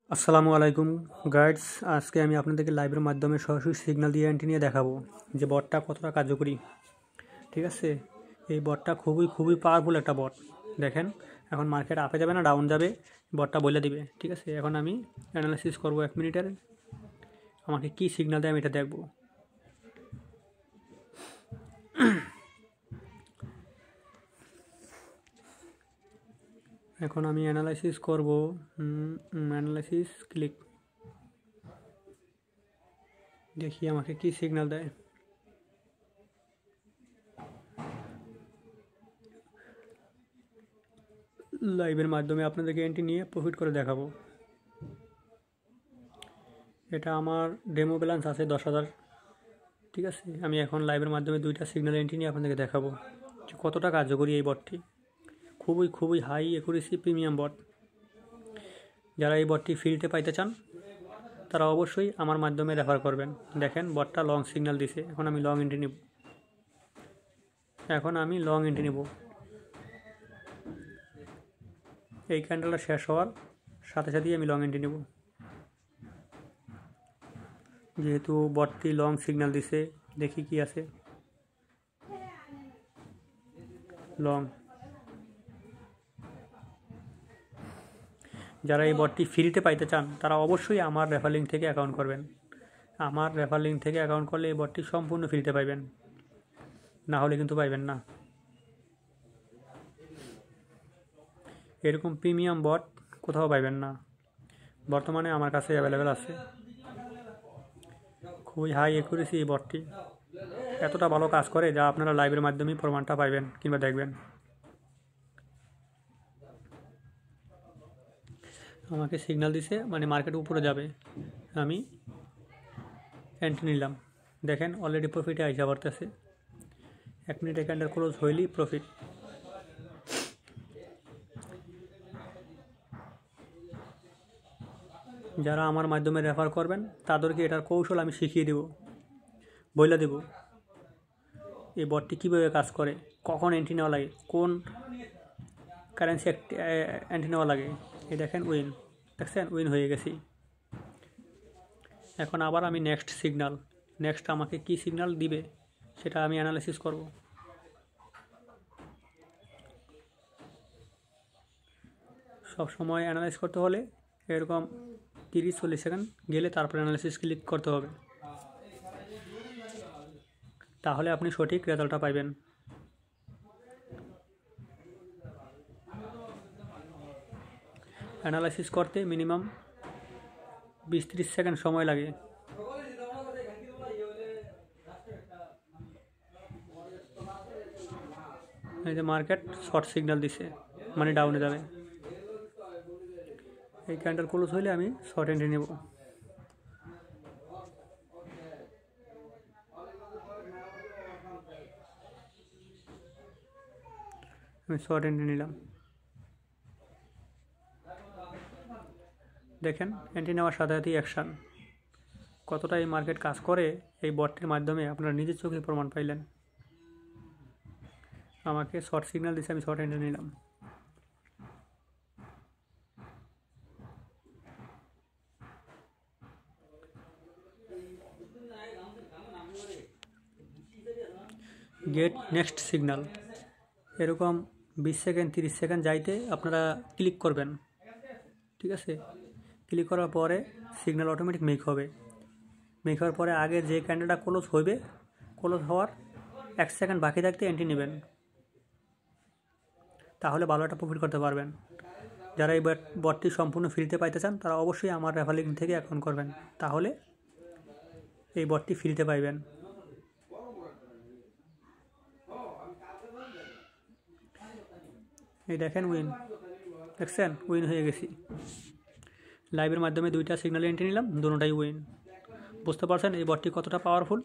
আসসালামু আলাইকুম গাইডস। আজকে আমি আপনাদেরকে লাইভের মাধ্যমে সরাসরি সিগন্যাল দিয়ে অ্যান্টি নিয়ে দেখাবো যে বটটা কতটা কার্যকরী। ঠিক আছে, এই বটটা খুবই পাওয়ারফুল একটা বট। দেখেন, এখন মার্কেট আপে যাবে না ডাউন যাবে, বটটা বলে দিবে। ঠিক আছে, এখন আমি অ্যানালাইসিস করবো 1 মিনিটের, আমাকে কী সিগন্যাল দেয় আমি এটা দেখবো। এখন আমি অ্যানালাইসিস করব, অ্যানালাইসিস ক্লিক, দেখি আমাকে কী সিগন্যাল দেয়। লাইভের মাধ্যমে আপনাদেরকে এন্ট্রি নিয়ে প্রফিট করে দেখাবো। এটা আমার ডেমো ব্যালেন্স আছে 10,000। ঠিক আছে, আমি এখন লাইভের মাধ্যমে 2টা সিগন্যাল এন্ট্রি নিয়ে আপনাদেরকে দেখাবো যে কতটা কার্যকরী এই বটটি। খুবই হাই অ্যাকুরেসি প্রিমিয়াম বট। যারা এই বটটি ফ্রিতে পাইতে চান তারা অবশ্যই আমার মাধ্যমে রেফার করবেন। দেখেন বটটা লং সিগন্যাল দিছে, এখন আমি লং এন্ট্রি নেব। এই ক্যান্ডেলটা শেষ হওয়ার সাথে সাথেই আমি লং এন্ট্রি নেব, যেহেতু বটটি লং সিগন্যাল দিছে। দেখি কি আছে, লং। যারা এই বটটি ফ্রিতে পাইতে চান তারা অবশ্যই আমার রেফার লিঙ্ক থেকে অ্যাকাউন্ট করবেন। আমার রেফার লিঙ্ক থেকে অ্যাকাউন্ট করলে এই বটটি সম্পূর্ণ ফ্রিতে পাইবেন, না হলে কিন্তু পাইবেন না। এরকম প্রিমিয়াম বট কোথাও পাইবেন না, বর্তমানে আমার কাছে অ্যাভেলেবেল আছে। খুবই হাই অ্যাকুরেসি এই বটটি, এতটা ভালো কাজ করে যা আপনারা লাইভের মাধ্যমেই প্রমাণটা পাইবেন কিংবা দেখবেন। আমাকে সিগন্যাল দিছে মানে মার্কেট উপরে যাবে, আমি এন্ট্রি নিলাম। দেখেন অলরেডি প্রফিটে আইসা পড়তেছে। 1 মিনিটে ক্যান্ডেল ক্লোজ হইলেই প্রফিট। যারা আমার মাধ্যমে রেফার করবেন তাদেরকে এটার কৌশল আমি শিখিয়ে দেব, বইলা দেব এই বটটি কীভাবে কাজ করে, কখন এন্ট্রি নেওয়া লাগে, কোন কারেন্সি এন্ট্রি নেওয়া লাগে। এই দেখেন উইন, দেখছেন উইন হয়ে গেছি। এখন আবার আমি নেক্সট আমাকে কি সিগন্যাল দিবে সেটা আমি অ্যানালাইসিস করব। সব সময় অ্যানালাইজ করতে হলে এরকম 30-40 সেকেন্ড গেলে তারপর অ্যানালাইসিস ক্লিক করতে হবে, তাহলে আপনি সঠিক রেজাল্টটা পাইবেন। অ্যানালাইসিস করতে মিনিমাম 20-30 সেকেন্ড সময় লাগে। এই যে মার্কেট শর্ট সিগন্যাল দিছে মানে ডাউনে যাবে। এই ক্যান্ডেল ক্লোজ হইলে আমি শর্ট এন্ট্রি নেব। আমি শর্ট এন্ট্রি নিলাম। দেখেন এন্ট্রি নেওয়ার সাথে সাথেই অ্যাকশান। কতটা এই মার্কেট কাজ করে এই বটটির মাধ্যমে আপনারা নিজের চোখে প্রমাণ পাইলেন। আমাকে শর্ট সিগন্যাল দিছে, আমি শর্ট এন্ট্রি নিলাম। গেট নেক্সট সিগন্যাল, এরকম 20 সেকেন্ড 30 সেকেন্ড যাইতে আপনারা ক্লিক করবেন। ঠিক আছে, ক্লিক করার পরে সিগন্যাল অটোমেটিক মেক হওয়ার পরে আগে যে ক্যান্ডেলটা ক্লোজ হইবে, ক্লোজ হওয়ার 1 সেকেন্ড বাকি থাকতে এন্ট্রি নেবেন, তাহলে ভালো একটা প্রফিট করতে পারবেন। যারা এই বটটি সম্পূর্ণ ফ্রিতে পাইতে চান তারা অবশ্যই আমার রেফার লিঙ্ক থেকে অ্যাকাউন্ট করবেন, তাহলে এই বটটি ফ্রিতে পাইবেন। এই দেখেন উইন, দেখছেন উইন হয়ে গেছি। লাইভের মাধ্যমে 2টা সিগন্যাল এন্ট্রি নিলাম, দুটোটাই উইন। বুঝতে পারছেন এই বটটি কতটা পাওয়ারফুল।